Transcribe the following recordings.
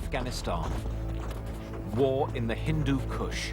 Afghanistan. War in the Hindu Kush.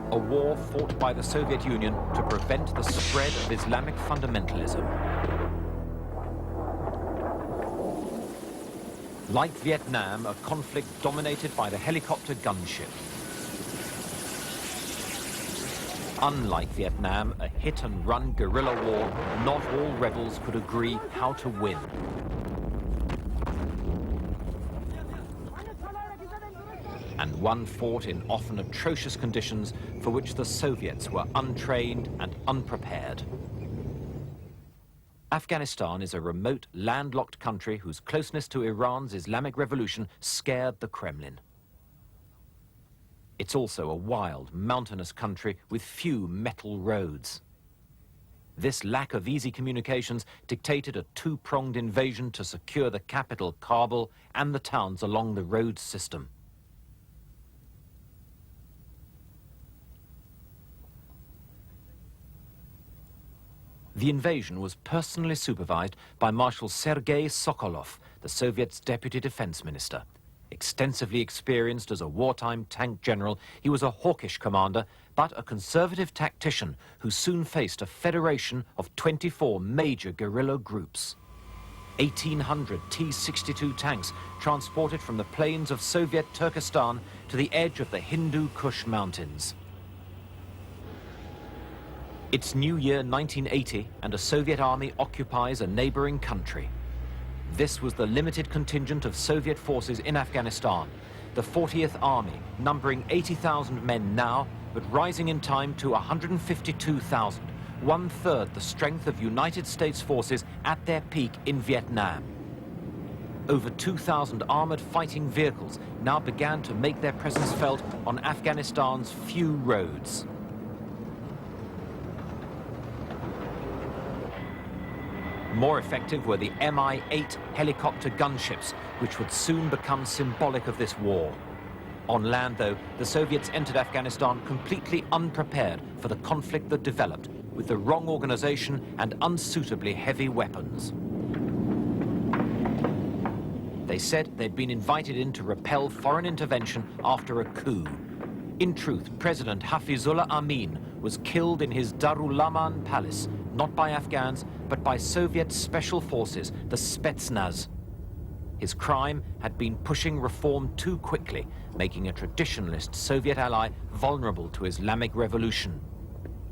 A war fought by the Soviet Union to prevent the spread of Islamic fundamentalism. Like Vietnam, a conflict dominated by the helicopter gunship. Unlike Vietnam, a hit-and-run guerrilla war, not all rebels could agree how to win. And one fought in often atrocious conditions for which the Soviets were untrained and unprepared. Afghanistan is a remote, landlocked country whose closeness to Iran's Islamic Revolution scared the Kremlin. It's also a wild, mountainous country with few metal roads. This lack of easy communications dictated a two-pronged invasion to secure the capital, Kabul, and the towns along the road system. The invasion was personally supervised by Marshal Sergei Sokolov, the Soviet's deputy defense minister. Extensively experienced as a wartime tank general, he was a hawkish commander, but a conservative tactician who soon faced a federation of 24 major guerrilla groups. 1,800 T-62 tanks transported from the plains of Soviet Turkestan to the edge of the Hindu Kush Mountains. It's New Year 1980, and a Soviet army occupies a neighboring country. This was the limited contingent of Soviet forces in Afghanistan, the 40th Army, numbering 80,000 men now, but rising in time to 152,000, one-third the strength of United States forces at their peak in Vietnam. Over 2,000 armored fighting vehicles now began to make their presence felt on Afghanistan's few roads. More effective were the Mi-8 helicopter gunships, which would soon become symbolic of this war. On land, though, the Soviets entered Afghanistan completely unprepared for the conflict that developed, with the wrong organization and unsuitably heavy weapons. They said they'd been invited in to repel foreign intervention after a coup. In truth, President Hafizullah Amin was killed in his Darul Aman palace, not by Afghans, but by Soviet special forces, the Spetsnaz. His crime had been pushing reform too quickly, making a traditionalist Soviet ally vulnerable to Islamic revolution.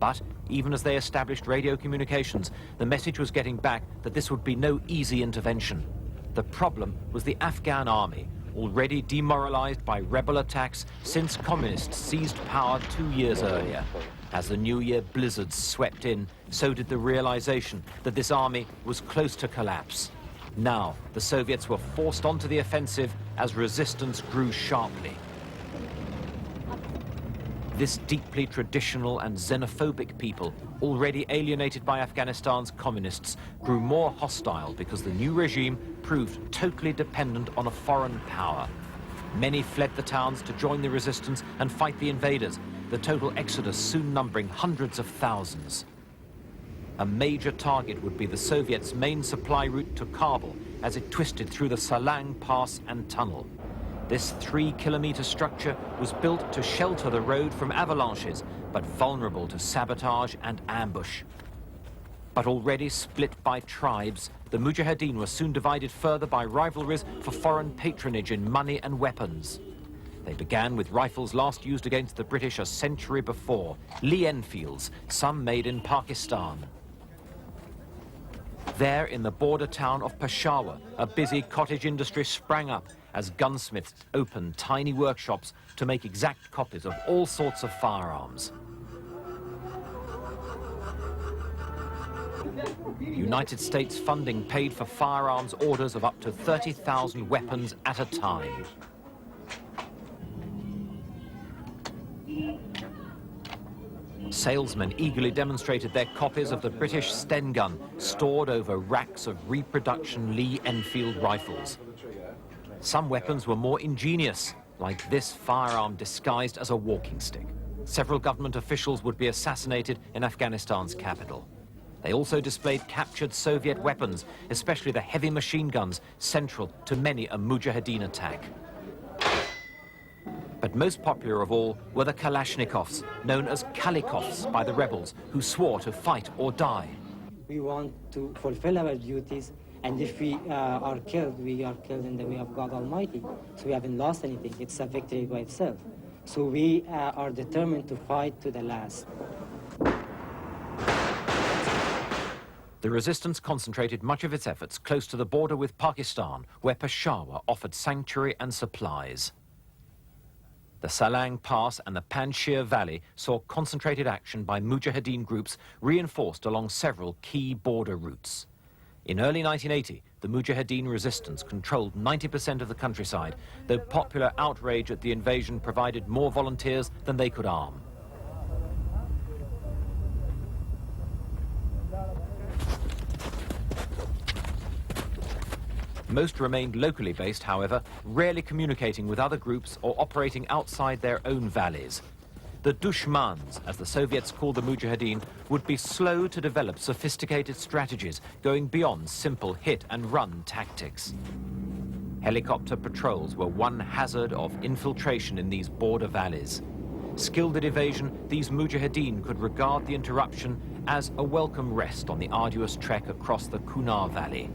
But even as they established radio communications, the message was getting back that this would be no easy intervention. The problem was the Afghan army, already demoralized by rebel attacks since communists seized power 2 years earlier. As the New Year blizzards swept in, so did the realization that this army was close to collapse. Now, the Soviets were forced onto the offensive as resistance grew sharply. This deeply traditional and xenophobic people, already alienated by Afghanistan's communists, grew more hostile because the new regime proved totally dependent on a foreign power. Many fled the towns to join the resistance and fight the invaders, the total exodus soon numbering hundreds of thousands. A major target would be the Soviets' main supply route to Kabul as it twisted through the Salang Pass and tunnel. This 3-kilometer structure was built to shelter the road from avalanches, but vulnerable to sabotage and ambush. But already split by tribes, the Mujahideen were soon divided further by rivalries for foreign patronage in money and weapons. They began with rifles last used against the British a century before, Lee Enfields, some made in Pakistan. There in the border town of Peshawar, a busy cottage industry sprang up as gunsmiths opened tiny workshops to make exact copies of all sorts of firearms. United States funding paid for firearms orders of up to 30,000 weapons at a time. Salesmen eagerly demonstrated their copies of the British Sten gun, stored over racks of reproduction Lee Enfield rifles. Some weapons were more ingenious, like this firearm disguised as a walking stick. Several government officials would be assassinated in Afghanistan's capital. They also displayed captured Soviet weapons, especially the heavy machine guns, central to many a Mujahideen attack. But most popular of all were the Kalashnikovs, known as Kalikovs by the rebels, who swore to fight or die. We want to fulfill our duties, and if we are killed, we are killed in the way of God Almighty. So we haven't lost anything. It's a victory by itself. So we are determined to fight to the last. The resistance concentrated much of its efforts close to the border with Pakistan, where Peshawar offered sanctuary and supplies. The Salang Pass and the Panjshir Valley saw concentrated action by Mujahideen groups reinforced along several key border routes. In early 1980, the Mujahideen resistance controlled 90% of the countryside, though popular outrage at the invasion provided more volunteers than they could arm. Most remained locally based, however, rarely communicating with other groups or operating outside their own valleys. The Dushmans, as the Soviets called the Mujahideen, would be slow to develop sophisticated strategies, going beyond simple hit-and-run tactics. Helicopter patrols were one hazard of infiltration in these border valleys. Skilled at evasion, these Mujahideen could regard the interruption as a welcome rest on the arduous trek across the Kunar Valley.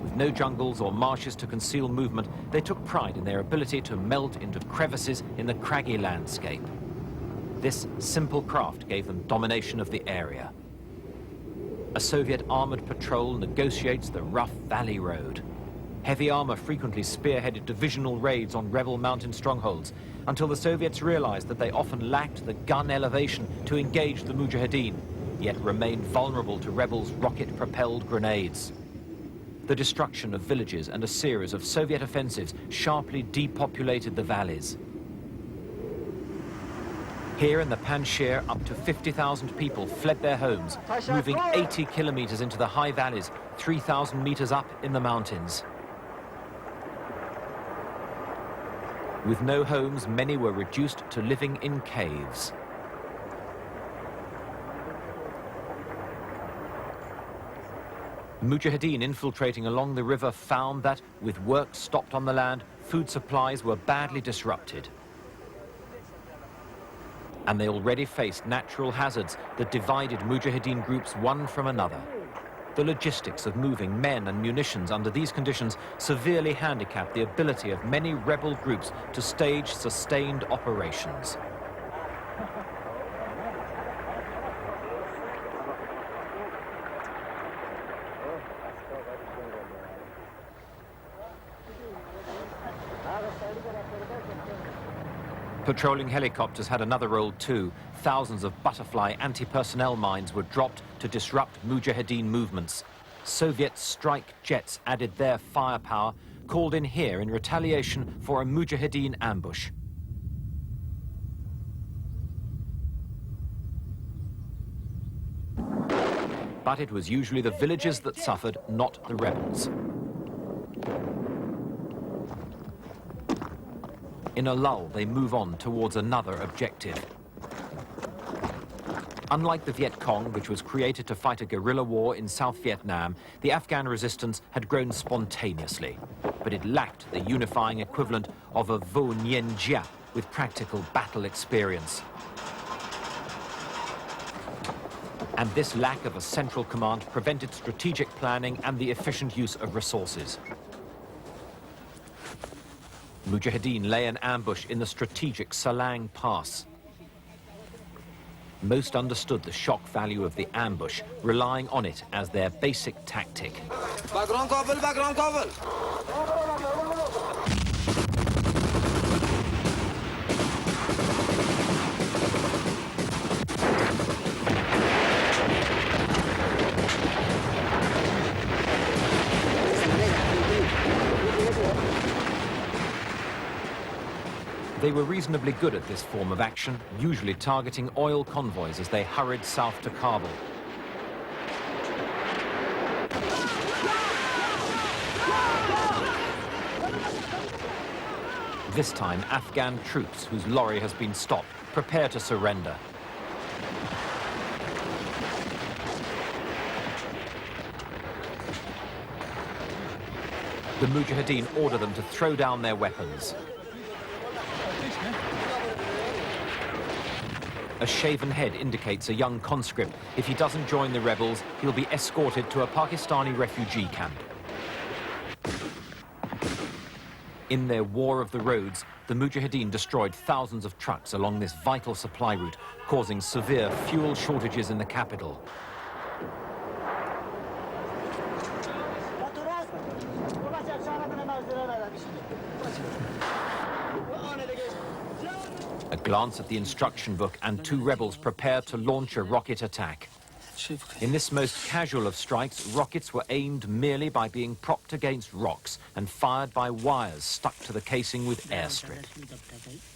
With no jungles or marshes to conceal movement, they took pride in their ability to melt into crevices in the craggy landscape. This simple craft gave them domination of the area. A Soviet armored patrol negotiates the rough valley road. Heavy armor frequently spearheaded divisional raids on rebel mountain strongholds, until the Soviets realized that they often lacked the gun elevation to engage the Mujahideen, yet remained vulnerable to rebels' rocket-propelled grenades. The destruction of villages and a series of Soviet offensives sharply depopulated the valleys. Here in the Panjshir, up to 50,000 people fled their homes, moving 80 kilometers into the high valleys, 3,000 meters up in the mountains. With no homes, many were reduced to living in caves. Mujahideen infiltrating along the river found that, with work stopped on the land, food supplies were badly disrupted. And they already faced natural hazards that divided Mujahideen groups one from another. The logistics of moving men and munitions under these conditions severely handicapped the ability of many rebel groups to stage sustained operations. Patrolling helicopters had another role too. Thousands of butterfly anti-personnel mines were dropped to disrupt Mujahideen movements. Soviet strike jets added their firepower, called in here in retaliation for a Mujahideen ambush. But it was usually the villagers that suffered, not the rebels. In a lull, they move on towards another objective. Unlike the Viet Cong, which was created to fight a guerrilla war in South Vietnam, the Afghan resistance had grown spontaneously. But it lacked the unifying equivalent of a Vo Nguyen Gia with practical battle experience. And this lack of a central command prevented strategic planning and the efficient use of resources. Mujahideen lay an ambush in the strategic Salang Pass. Most understood the shock value of the ambush, relying on it as their basic tactic. Background cover, background cover. They were reasonably good at this form of action, usually targeting oil convoys as they hurried south to Kabul. This time, Afghan troops, whose lorry has been stopped, prepare to surrender. The Mujahideen order them to throw down their weapons. A shaven head indicates a young conscript. If he doesn't join the rebels, he'll be escorted to a Pakistani refugee camp. In their war of the roads, the Mujahideen destroyed thousands of trucks along this vital supply route, causing severe fuel shortages in the capital. A glance at the instruction book and two rebels prepare to launch a rocket attack. In this most casual of strikes, rockets were aimed merely by being propped against rocks and fired by wires stuck to the casing with airstrip.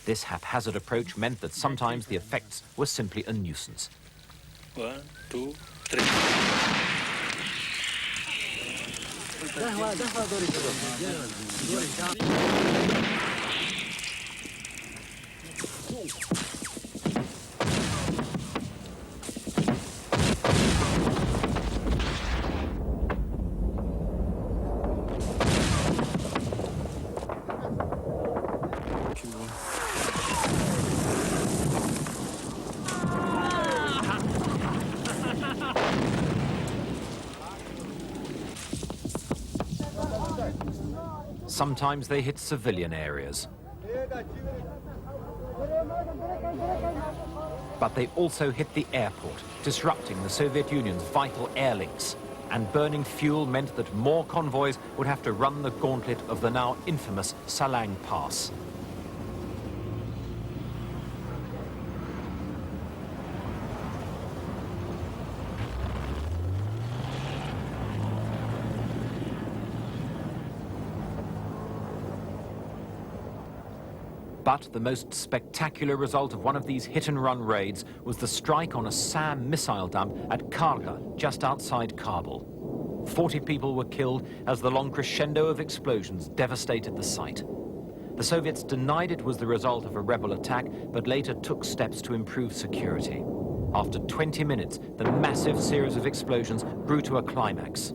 This haphazard approach meant that sometimes the effects were simply a nuisance. 1, 2, 3. Sometimes they hit civilian areas. But they also hit the airport, disrupting the Soviet Union's vital air links. And burning fuel meant that more convoys would have to run the gauntlet of the now infamous Salang Pass. But the most spectacular result of one of these hit-and-run raids was the strike on a SAM missile dump at Karga, just outside Kabul. 40 people were killed as the long crescendo of explosions devastated the site. The Soviets denied it was the result of a rebel attack, but later took steps to improve security. After 20 minutes, the massive series of explosions grew to a climax.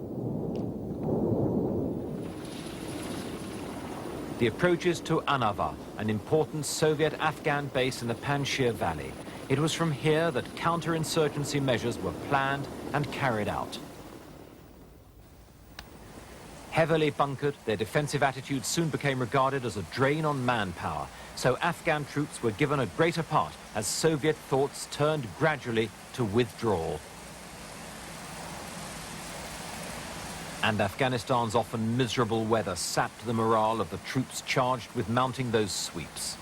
The approaches to Anava, an important Soviet-Afghan base in the Panjshir Valley. It was from here that counterinsurgency measures were planned and carried out. Heavily bunkered, their defensive attitude soon became regarded as a drain on manpower, so Afghan troops were given a greater part as Soviet thoughts turned gradually to withdrawal. And Afghanistan's often miserable weather sapped the morale of the troops charged with mounting those sweeps.